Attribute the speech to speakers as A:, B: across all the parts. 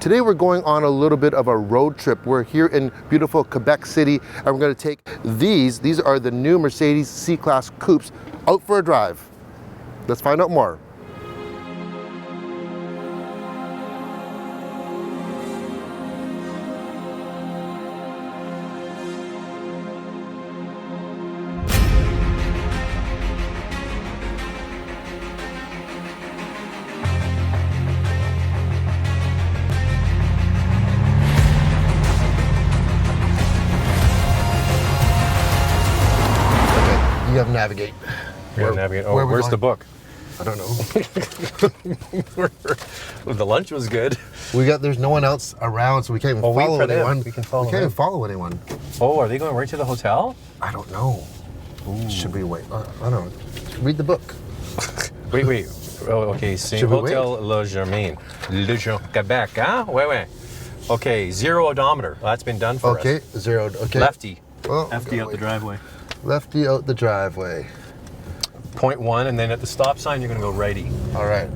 A: Today we're going on a little bit of a road trip. We're here in beautiful Quebec City, and we're going to take these are the new Mercedes C-Class Coupes, out for a drive. Let's find out more. You have navigate.
B: Where's the book?
A: I don't know.
B: The lunch was good.
A: There's no one else around, so we can't even follow anyone.
B: We can't
A: even follow anyone.
B: Oh, are they going right to the hotel?
A: I don't know. Ooh. Should we wait? I don't know. Read the book.
B: wait. Oh, okay. Hotel Le Germain. Quebec, huh? Wait. Okay, zero odometer. That's been done for us.
A: Okay, zeroed. Okay.
B: Lefty.
A: Oh,
C: Lefty out the driveway.
A: Lefty out the driveway.
B: 0.1, and then at the stop sign, you're going to go righty.
A: All right.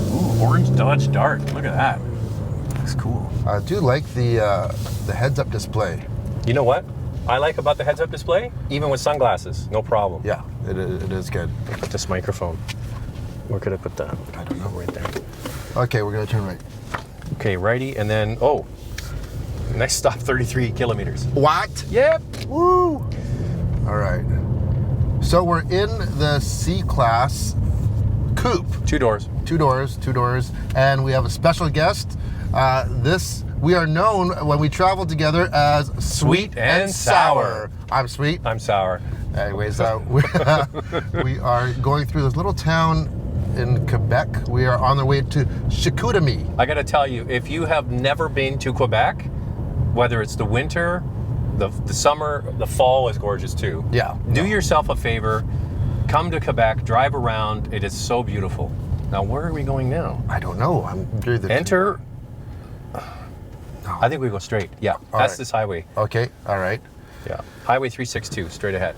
C: Ooh, orange Dodge Dart. Look at that. Looks cool.
A: I do like the heads-up display.
B: You know what I like about the heads-up display? Even with sunglasses, no problem.
A: Yeah, it is good.
B: Put this microphone. Where could I put that?
A: I don't know.
B: Right there.
A: Okay, we're going to turn right.
B: Okay, righty, and then, next stop, 33 kilometers.
A: What?
B: Yep.
A: Woo! All right. So we're in the C-Class Coupe.
B: Two doors.
A: Two doors, and we have a special guest. We are known when we travel together as Sweet and Sour. I'm Sweet.
B: I'm Sour.
A: Anyways, we are going through this little town in Quebec. We are on the way to Chicoutimi.
B: I got to tell you, if you have never been to Quebec, whether it's the winter, the summer, the fall is gorgeous too.
A: Yeah.
B: Do yourself a favor, come to Quebec, drive around. It is so beautiful. Now, where are we going now?
A: I don't know.
B: Enter. I think we go straight. Yeah, that's this highway.
A: Okay, all right.
B: Yeah, Highway 362, straight ahead.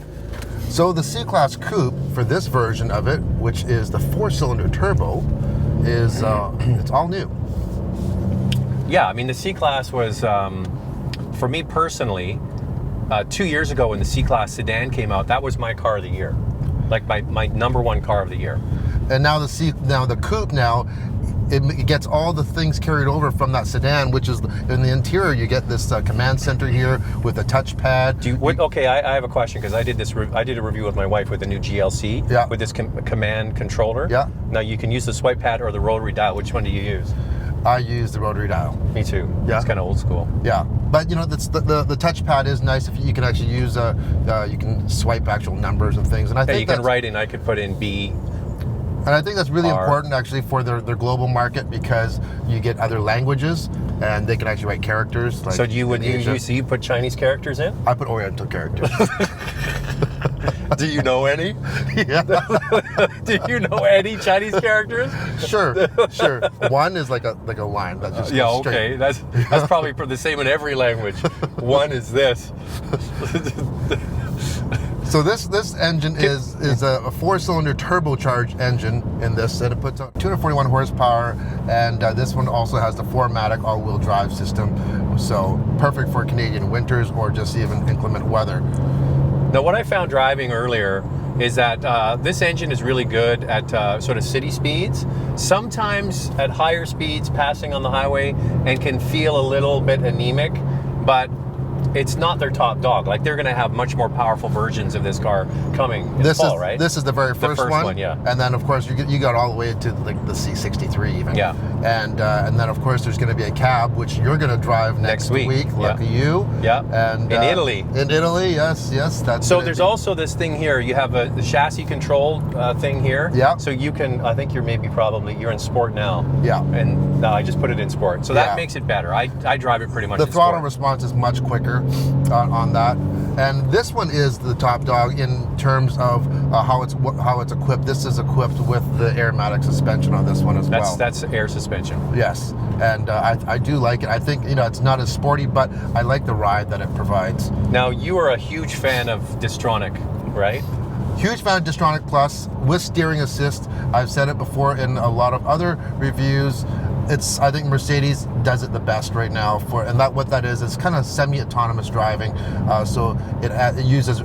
A: So the C-Class Coupe, for this version of it, which is the 4-cylinder turbo, is it's all new.
B: Yeah, I mean, the C-Class was, for me personally, 2 years ago when the C-Class sedan came out, that was my car of the year. Like my number one car of the year.
A: And now the Coupe now, it gets all the things carried over from that sedan, which is in the interior. You get this command center here with a touchpad.
B: Okay, I have a question because I did a review with my wife with the new GLC with this command controller.
A: Yeah.
B: Now you can use the swipe pad or the rotary dial. Which one do you use?
A: I use the rotary dial.
B: Me too. Yeah. It's kind of old school.
A: Yeah, but the touchpad is nice if you can actually use you can swipe actual numbers and things, and I think
B: you can write in. I could put in B.
A: And I think that's really important actually for their global market, because you get other languages and they can actually write characters. Like
B: so you put Chinese characters in?
A: I put Oriental characters.
B: Do you know any?
A: Yeah.
B: Do you know any Chinese characters?
A: Sure. One is like a line that just goes straight.
B: Okay. That's probably the same in every language. One is this.
A: So this engine is a 4-cylinder turbocharged engine in this, and it puts out 241 horsepower, and this one also has the 4MATIC all-wheel drive system, so perfect for Canadian winters or just even inclement weather.
B: Now, what I found driving earlier is that this engine is really good at sort of city speeds, sometimes at higher speeds passing on the highway, and can feel a little bit anemic, but it's not their top dog. Like, they're going to have much more powerful versions of this car coming in the fall, right?
A: This is the very first one.
B: Yeah.
A: And then, of course, you got all the way to like the C63 even.
B: Yeah.
A: And then, of course, there's going to be a cab, which you're going to drive next week. Lucky you.
B: Yeah.
A: And
B: in Italy.
A: In Italy, yes. That's
B: so there's also this thing here. You have the chassis control thing here.
A: Yeah.
B: So you can, I think you're in sport now.
A: Yeah.
B: And no, I just put it in sport. So that makes it better. I drive it pretty much in sport. The
A: throttle response is much quicker on that, and this one is the top dog in terms of how it's equipped. This is equipped with the Airmatic suspension on this one as well.
B: That's air suspension.
A: Yes, and I do like it. I think it's not as sporty, but I like the ride that it provides.
B: Now, you are a huge fan of Distronic, right?
A: Huge fan of Distronic Plus with steering assist. I've said it before in a lot of other reviews. I think Mercedes does it the best right now what that is kind of semi-autonomous driving. So it uses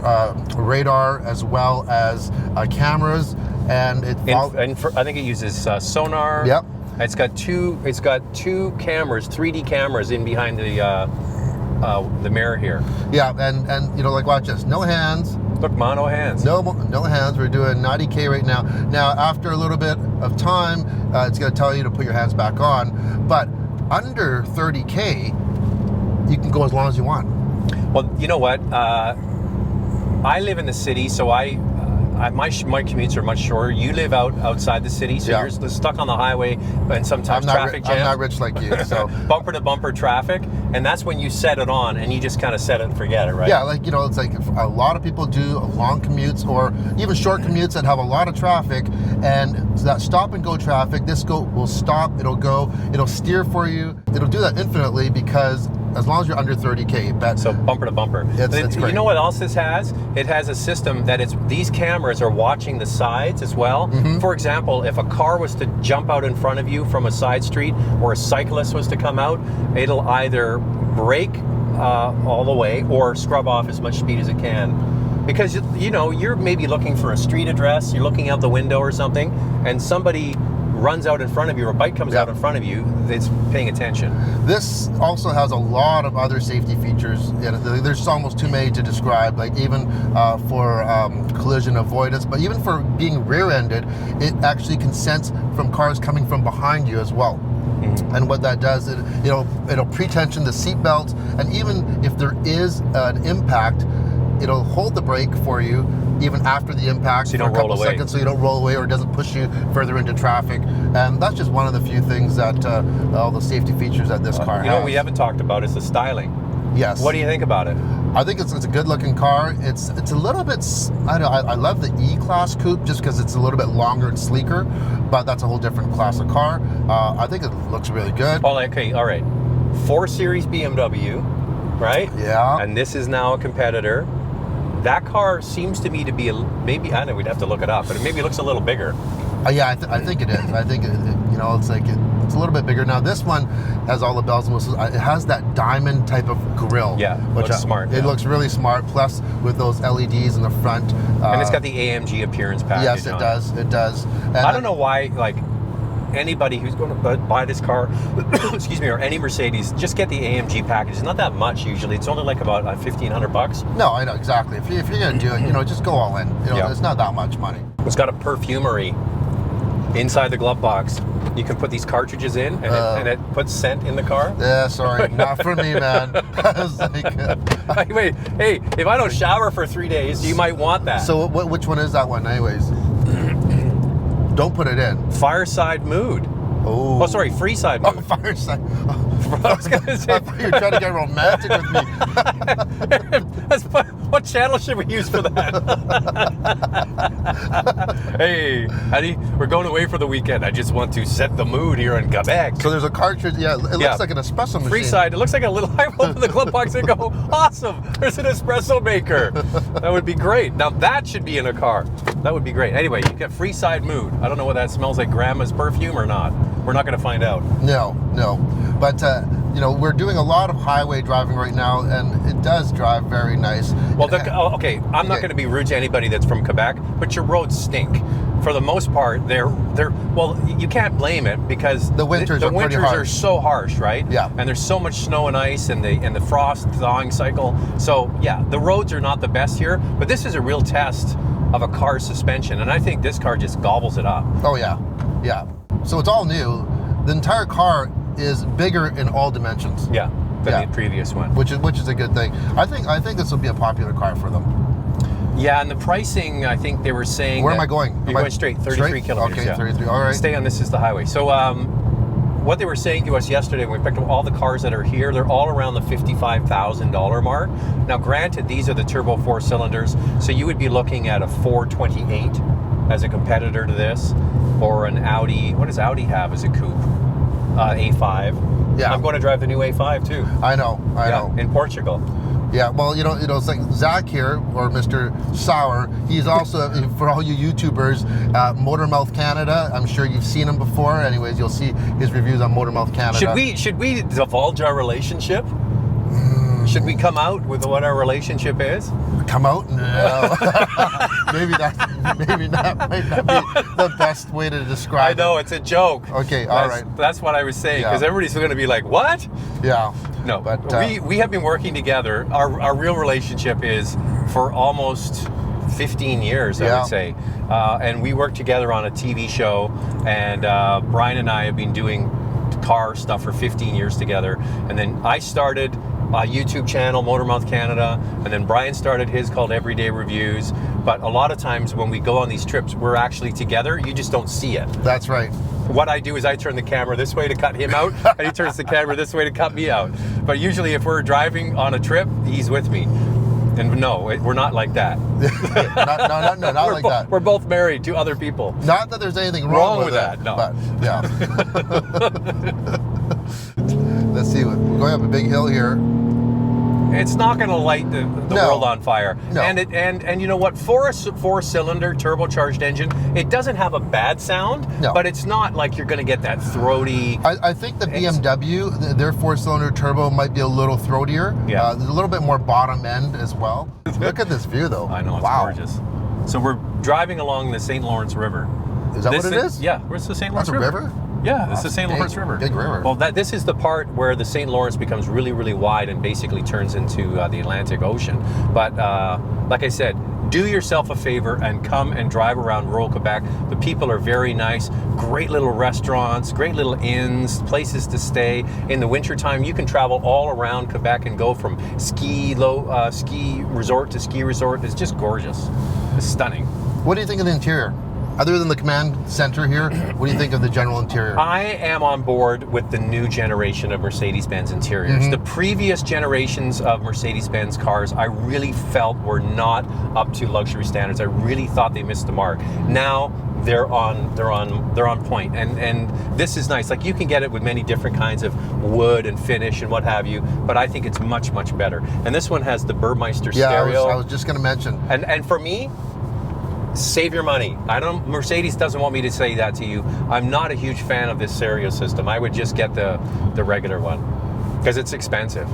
A: radar as well as cameras, and
B: I think it uses sonar.
A: Yep.
B: It's got two cameras, 3D cameras in behind the mirror here.
A: Yeah, and you know, like watch this. No hands.
B: Look, mono hands.
A: No hands. We're doing 90K right now. Now, after a little bit of time, it's going to tell you to put your hands back on. But under 30K, you can go as long as you want.
B: Well, you know what? I live in the city, so my commutes are much shorter. You live outside the city, so you're stuck on the highway, and sometimes traffic jams.
A: I'm not rich like you, so
B: bumper to bumper traffic, and that's when you set it on, and you just kind of set it and forget it, right?
A: Yeah, like, you know, it's like a lot of people do long commutes or even short commutes that have a lot of traffic, and that stop and go traffic, this will stop, it'll steer for you, it'll do that infinitely because as long as you're under 30K.
B: So bumper to bumper.
A: It's great.
B: You know what else this has? It has a system that these cameras are watching the sides as well.
A: Mm-hmm.
B: For example, if a car was to jump out in front of you from a side street, or a cyclist was to come out, it'll either brake all the way or scrub off as much speed as it can. Because, you know, you're maybe looking for a street address, you're looking out the window or something, and somebody runs out in front of you, or a bike comes out in front of you, it's paying attention.
A: This also has a lot of other safety features. There's almost too many to describe, like even for collision avoidance, but even for being rear-ended, it actually can sense from cars coming from behind you as well. Mm-hmm. And what that does, it'll pre-tension the seat belt, and even if there is an impact, it'll hold the brake for you even after the impact,
B: so you don't
A: for a couple
B: roll away.
A: seconds, so you don't roll away or it doesn't push you further into traffic. And that's just one of the few things that all the safety features that this car has.
B: You know what we haven't talked about is the styling.
A: Yes.
B: What do you think about it?
A: I think it's a good looking car. It's a little bit, I don't know, I love the E-Class Coupe just because it's a little bit longer and sleeker, but that's a whole different class of car. I think it looks really good.
B: Oh, okay, all right. 4 Series BMW, right?
A: Yeah.
B: And this is now a competitor. That car seems to me to be maybe, I don't know, we'd have to look it up, but it maybe looks a little bigger.
A: Yeah, I think it is. I think it's like it's a little bit bigger. Now this one has all the bells and whistles. It has that diamond type of grille.
B: Yeah,
A: which
B: looks smart.
A: It looks really smart. Plus with those LEDs in the front.
B: And it's got the AMG appearance package.
A: Yes, it does. It does. And
B: I don't know why, like, anybody who's going to buy this car, excuse me, or any Mercedes, just get the AMG package. It's not that much usually. It's only like about $1,500.
A: No, I know exactly. If you're going to do it, just go all in. It's not that much money.
B: It's got a perfumery inside the glove box. You can put these cartridges in, and it puts scent in the car.
A: Yeah, sorry, not for me, man. I was like,
B: wait, hey, if I don't shower for 3 days, you might want that.
A: So which one is that one, anyways? Don't put it in.
B: Fireside mood.
A: Oh,
B: sorry, Freeside mood.
A: Oh, fireside.
B: I was going to say.
A: I thought you were trying to get romantic with me.
B: What channel should we use for that? Hey, honey, we're going away for the weekend. I just want to set the mood here in Quebec.
A: So there's a cartridge. Yeah, it looks like an espresso machine.
B: Freeside. It looks like a little. I open the glove box and go, awesome. There's an espresso maker. That would be great. Now that should be in a car. That would be great. Anyway, you get Freeside mood. I don't know whether that smells like grandma's perfume or not. We're not going to find out.
A: No. But we're doing a lot of highway driving right now, and it does drive very nice.
B: Well, okay, I'm not going to be rude to anybody that's from Quebec, but your roads stink. For the most part, well, you can't blame it because
A: the winters
B: are so harsh, right?
A: Yeah.
B: And there's so much snow and ice and the frost thawing cycle. So yeah, the roads are not the best here, but this is a real test of a car's suspension, and I think this car just gobbles it up.
A: Oh yeah. So it's all new. The entire car is bigger in all dimensions.
B: Yeah, than the previous one.
A: Which is a good thing. I think this will be a popular car for them.
B: Yeah, and the pricing, I think they were saying.
A: Where am I going?
B: You're going straight, 33 kilometers.
A: Okay,
B: yeah.
A: 33. All right.
B: Stay on. This is the highway. So, what they were saying to us yesterday when we picked up all the cars that are here, they're all around the $55,000 mark. Now, granted, these are the turbo 4 cylinders, so you would be looking at a 428 as a competitor to this, or an Audi. What does Audi have as a coupe? A5.
A: Yeah.
B: I'm going to drive the new A5 too.
A: I know.
B: In Portugal.
A: Yeah, well, it's like Zach here, or Mr. Sour. He's also, for all you YouTubers, Motormouth Canada. I'm sure you've seen him before. Anyways, you'll see his reviews on Motormouth Canada.
B: Should we divulge our relationship? Should we come out with what our relationship is?
A: Come out? No. maybe that might not be the best way to describe it.
B: I know, it's a joke.
A: Okay, all right.
B: That's what I was saying, because
A: Yeah.
B: everybody's going to be like, what?
A: Yeah.
B: No,
A: But,
B: we have been working together. Our real relationship is for almost 15 years, I
A: Yeah.
B: would say. And we worked together on a TV show, and Brian and I have been doing car stuff for 15 years together. And then I started a YouTube channel, Motormouth Canada, and then Brian started his called Everyday Reviews. But a lot of times when we go on these trips, we're actually together. You just don't see it.
A: That's right.
B: What I do is I turn the camera this way to cut him out, and he turns the camera this way to cut me out. But usually if we're driving on a trip, he's with me. And no, we're not like that.
A: not like that.
B: We're both married to other people.
A: Not that there's anything wrong with
B: that, no.
A: But, yeah. Let's see. We're going up a big hill here.
B: It's not going to light the
A: No.
B: world on fire.
A: No.
B: And you know what? For a four-cylinder turbocharged engine, it doesn't have a bad sound,
A: No.
B: but it's not like you're going to get that throaty.
A: I think the BMW, their four-cylinder turbo might be a little throatier.
B: Yeah.
A: There's a little bit more bottom end as well. Look at this view, though.
B: I know, it's
A: wow.
B: gorgeous. So we're driving along the St. Lawrence River.
A: Is that what it is?
B: Yeah, where's the St. Lawrence
A: That's a river?
B: Yeah, it's the St.
A: Big-
B: Lawrence River.
A: big river.
B: Well, this is the part where the St. Lawrence becomes really, really wide and basically turns into the Atlantic Ocean. But like I said, do yourself a favor and come and drive around rural Quebec. The people are very nice. Great little restaurants, great little inns, places to stay. In the wintertime, you can travel all around Quebec and go from ski resort to ski resort. It's just gorgeous. It's stunning.
A: What do you think of the interior? Other than the command center here, what do you think of the general interior?
B: I am on board with the new generation of Mercedes-Benz interiors.
A: Mm-hmm.
B: The previous generations of Mercedes-Benz cars, I really felt were not up to luxury standards. I really thought they missed the mark. Now they're on point, and this is nice. Like, you can get it with many different kinds of wood and finish and what have you, but I think it's much, much better. And this one has the Burmeister stereo.
A: I was just going to mention.
B: And for me, save your money. Mercedes doesn't want me to say that to you. I'm not a huge fan of this stereo system. I would just get the regular one because it's expensive.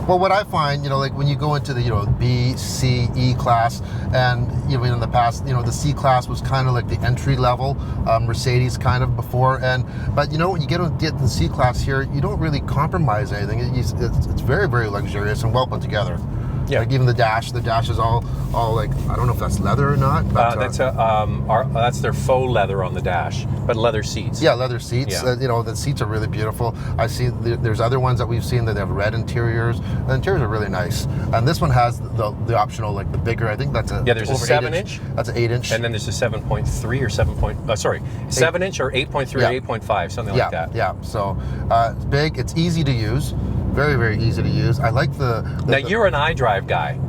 A: Well, what I find, like when you go into the, B, C, E class, and in the past, the C class was kind of like the entry level Mercedes kind of before, but when you get the C class here, you don't really compromise anything. It's very, very luxurious and well put together.
B: Yeah.
A: Like even the dash is all like, I don't know if that's leather or not. But,
B: that's their faux leather on the dash, but leather seats.
A: Yeah, leather seats.
B: Yeah.
A: The seats are really beautiful. I see there's other ones that we've seen that have red interiors. The interiors are really nice. And this one has the optional, like the bigger. I think that's
B: there's a
A: over
B: 7-inch.
A: That's an 8-inch.
B: And then there's a 7.3 or 7-inch or 8.3
A: Yeah.
B: or 8.5, something like that.
A: Yeah. So it's big. It's easy to use. Very, very easy to use. I like
B: Now you're an iDrive guy.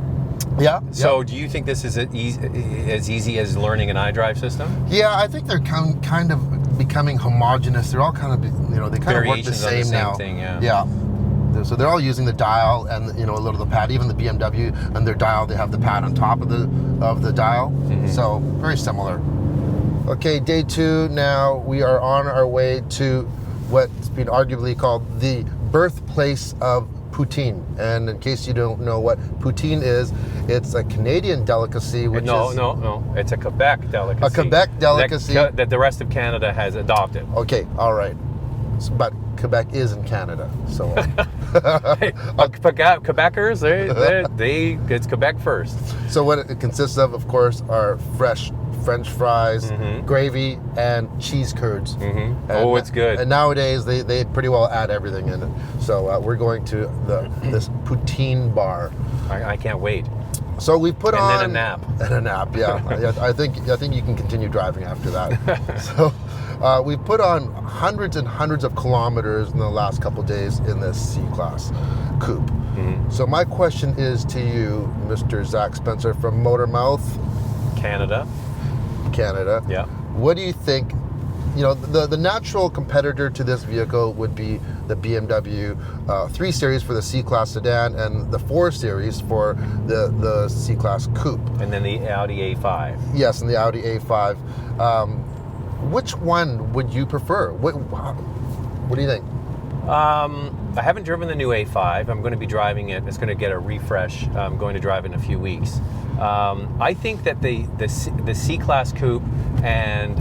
A: Yeah.
B: So do you think this is as easy as learning an iDrive system?
A: Yeah, I think they're kind of becoming homogenous. They're all kind of, they kind of work the
B: Variations on the
A: same
B: same
A: now.
B: thing, yeah.
A: Yeah. So they're all using the dial and a little of the pad. Even the BMW and their dial, they have the pad on top of the dial.
B: Mm-hmm.
A: So very similar. Okay, day 2. Now we are on our way to what's been arguably called the birthplace of poutine. And in case you don't know what poutine is, it's a Canadian delicacy. Which
B: No, it's a Quebec delicacy.
A: A Quebec delicacy
B: that the rest of Canada has adopted.
A: Okay, all right. But Quebec is in Canada, so.
B: Quebecers, it's Quebec first.
A: So what it consists of course, are fresh French fries, gravy, and cheese curds.
B: Mm-hmm.
A: And,
B: it's good.
A: And nowadays they pretty well add everything in it. So we're going to this poutine bar.
B: I can't wait.
A: So we put on
B: then a nap.
A: And a nap, yeah. I think you can continue driving after that. So we put on hundreds and hundreds of kilometers in the last couple of days in this C-Class Coupe.
B: Mm-hmm.
A: So my question is to you, Mr. Zach Spencer from Motormouth
B: Canada.
A: Canada.
B: Yeah.
A: What do you think you know, the natural competitor to this vehicle would be the BMW 3 Series for the C-Class sedan and the 4 Series for the C-Class Coupe.
B: And then the Audi A5.
A: Yes, and the Audi A5. Which one would you prefer? What do you think?
B: I haven't driven the new A5. I'm going to be driving it. It's going to get a refresh. I'm going to drive it in a few weeks. I think that the C-Class Coupe and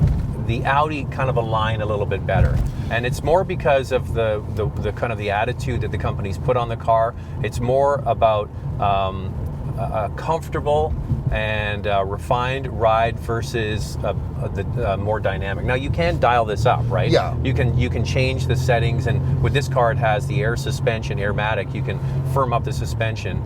B: the Audi kind of align a little bit better, and it's more because of the kind of the attitude that the company's put on the car. It's more about a comfortable and refined ride versus the more dynamic. Now you can dial this up, right?
A: Yeah.
B: You can change the settings, and with this car it has the air suspension, Airmatic. You can firm up the suspension,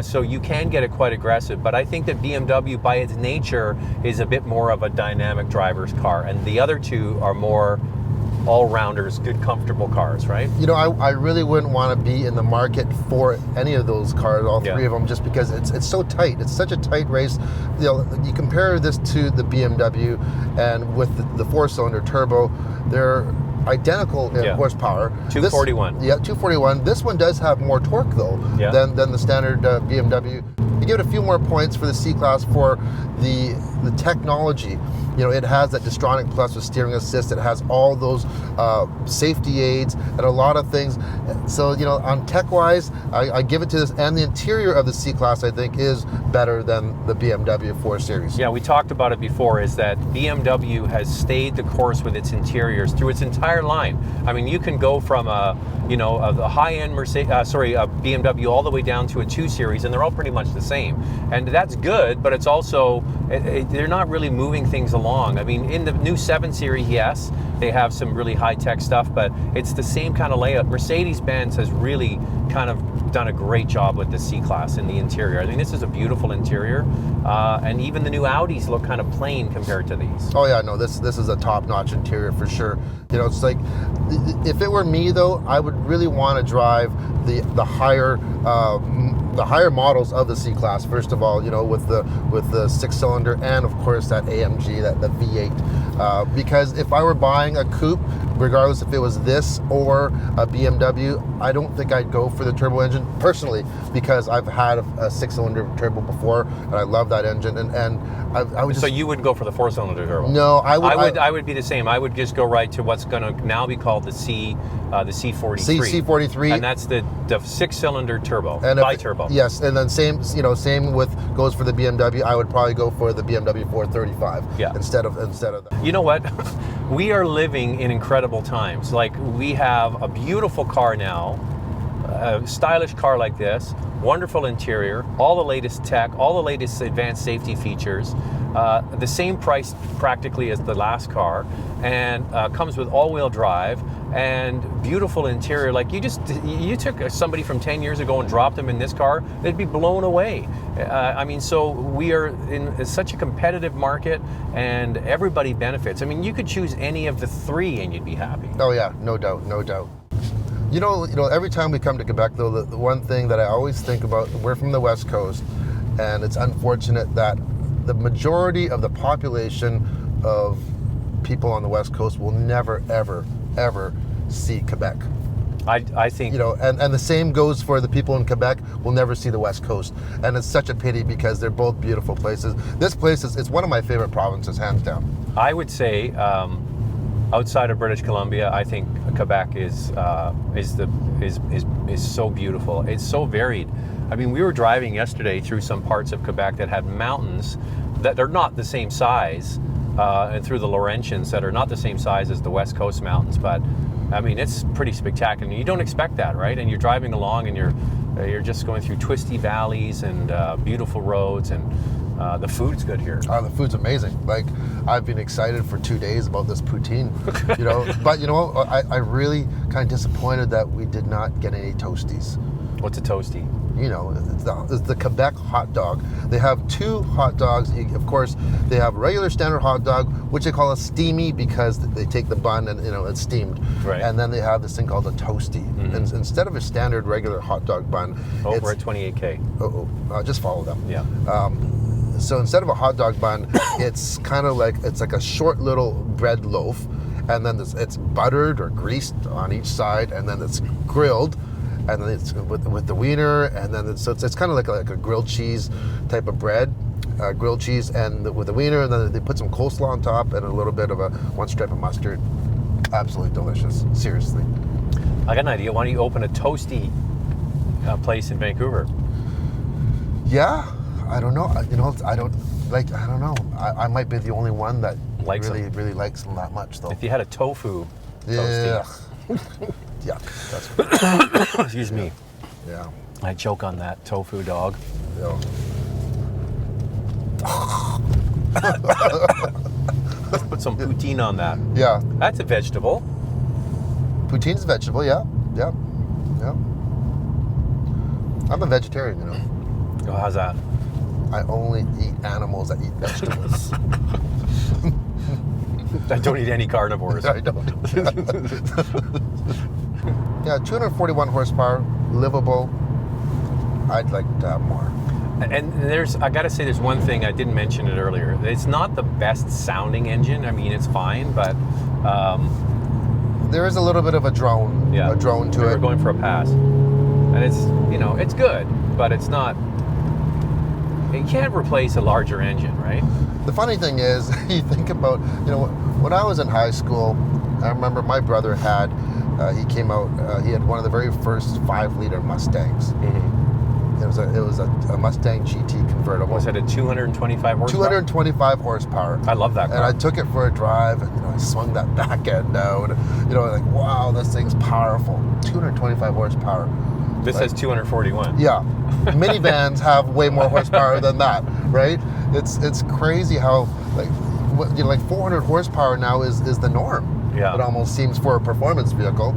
B: so you can get it quite aggressive. But I think that BMW, by its nature, is a bit more of a dynamic driver's car, and the other two are more all-rounders, good, comfortable cars, right?
A: You know, I really wouldn't want to be in the market for any of those cars, all three of them, just because it's so tight. It's such a tight race. You know, you compare this to the BMW, and with the 4-cylinder turbo, they're identical in horsepower.
B: 241.
A: 241. This one does have more torque though than the standard BMW. You give it a few more points for the C-Class for the technology. You know, it has that Distronic Plus with steering assist. It has all those safety aids and a lot of things. So, you know, on tech-wise, I give it to this. And the interior of the C-Class, I think, is better than the BMW 4 Series.
B: Yeah, we talked about it before, is that BMW has stayed the course with its interiors through its entire line. I mean, you can go from a high-end BMW all the way down to a 2 Series, and they're all pretty much the same. And that's good, but it's also, they're not really moving things along. I mean, in the new 7 Series, yes, they have some really high-tech stuff, but it's the same kind of layout. Mercedes-Benz has really kind of done a great job with the C-Class in the interior. I think this is a beautiful interior, and even the new Audis look kind of plain compared to these.
A: Oh yeah, no, this is a top-notch interior for sure. You know, it's like, if it were me though, I would really want to drive the higher models of the C-Class. First of all, you know, with the 6-cylinder, and of course that AMG, that the V8, because if I were buying a coupe, regardless if it was this or a BMW, I don't think I'd go for the turbo engine personally, because I've had a 6-cylinder turbo before and I love that engine, and I would just...
B: So you wouldn't go for the 4-cylinder turbo?
A: No, I would
B: be the same. I would just go right to what's going to now be called the C43.
A: C43,
B: and that's the 6-cylinder turbo,
A: and
B: bi-turbo.
A: Yes, and then same with goes for the BMW. I would probably go for the BMW 435 instead of that.
B: You know what? We are living in incredible times. Like, we have a beautiful car now, a stylish car like this, wonderful interior, all the latest tech, all the latest advanced safety features, the same price practically as the last car, and comes with all-wheel drive and beautiful interior. Like, you took somebody from 10 years ago and dropped them in this car, they'd be blown away. I mean, so we are in such a competitive market, and everybody benefits. I mean, you could choose any of the three and you'd be happy.
A: Oh yeah, no doubt, no doubt. You know, every time we come to Quebec, though, the one thing that I always think about, we're from the West Coast, and it's unfortunate that the majority of the population of people on the West Coast will never, ever, ever see Quebec.
B: I think...
A: You know, and the same goes for the people in Quebec will never see the West Coast. And it's such a pity, because they're both beautiful places. This place it's one of my favorite provinces, hands down.
B: I would say, outside of British Columbia, I think Quebec is so beautiful. It's so varied. I mean, we were driving yesterday through some parts of Quebec that had mountains that are not the same size, and through the Laurentians that are not the same size as the West Coast mountains. But I mean, it's pretty spectacular. You don't expect that, right? And you're driving along, and you're just going through twisty valleys and beautiful roads, and the food's good here.
A: The food's amazing. Like, I've been excited for 2 days about this poutine, you know. But you know, I really kind of disappointed that we did not get any toasties.
B: What's a toasty?
A: You know, it's the Quebec hot dog. They have 2 hot dogs. Of course, they have regular standard hot dog, which they call a steamy, because they take the bun and, you know, it's steamed. Right. And then they have this thing called a toasty. Mm-hmm. And instead of a standard regular hot dog bun,
B: we're at 28K.
A: Just follow them.
B: Yeah.
A: So instead of a hot dog bun, it's kind of like, it's like a short little bread loaf, and then it's buttered or greased on each side, and then it's grilled, and then it's with the wiener, and then it's kind of like a grilled cheese type of bread, grilled cheese, and with the wiener, and then they put some coleslaw on top and a little bit of one stripe of mustard. Absolutely delicious. Seriously.
B: I got an idea. Why don't you open a toasty place in Vancouver?
A: Yeah, I don't know. I don't know. I might be the only one that really likes them that much, though.
B: If you had a tofu toasty.
A: Yeah, that's
B: Excuse me.
A: Yeah.
B: I choke on that tofu dog.
A: Yeah.
B: Let's put some poutine on that.
A: Yeah.
B: That's a vegetable.
A: Poutine's a vegetable, yeah. I'm a vegetarian, you know.
B: Oh, how's that?
A: I only eat animals that eat vegetables.
B: I don't eat any carnivores.
A: I don't. Yeah, 241 horsepower, livable. I'd like to have more.
B: And I gotta say, there's one thing, I didn't mention it earlier. It's not the best sounding engine. I mean, it's fine, but
A: there is a little bit of a drone to
B: We're
A: it.
B: going for a pass. And it's good, but it's not, you can't replace a larger engine, right?
A: The funny thing is, you think about, when I was in high school, I remember my brother he came out, he had one of the very first 5-liter Mustangs.
B: Mm-hmm.
A: It was a Mustang GT convertible.
B: Was it a 225 horsepower?
A: 225 horsepower.
B: I love that car.
A: And I took it for a drive, and I swung that back end out. Like, wow, this thing's powerful. 225 horsepower.
B: This says 241.
A: Yeah. Minivans have way more horsepower than that, right? It's crazy how like 400 horsepower now is the norm.
B: Yeah.
A: It almost seems for a performance vehicle.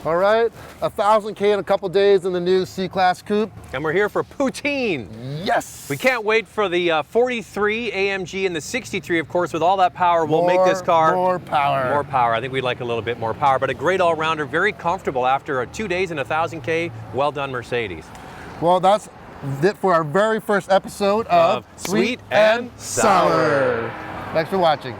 A: All right, 1,000K in a couple days in the new C-Class Coupe.
B: And we're here for poutine.
A: Yes.
B: We can't wait for the 43 AMG and the 63, of course. With all that power, we'll make this car
A: more power.
B: More power. I think we'd like a little bit more power, but a great all-rounder, very comfortable after 2 days and 1,000K. Well done, Mercedes.
A: Well, that's it for our very first episode of
B: Sweet and Sour.
A: Thanks for watching.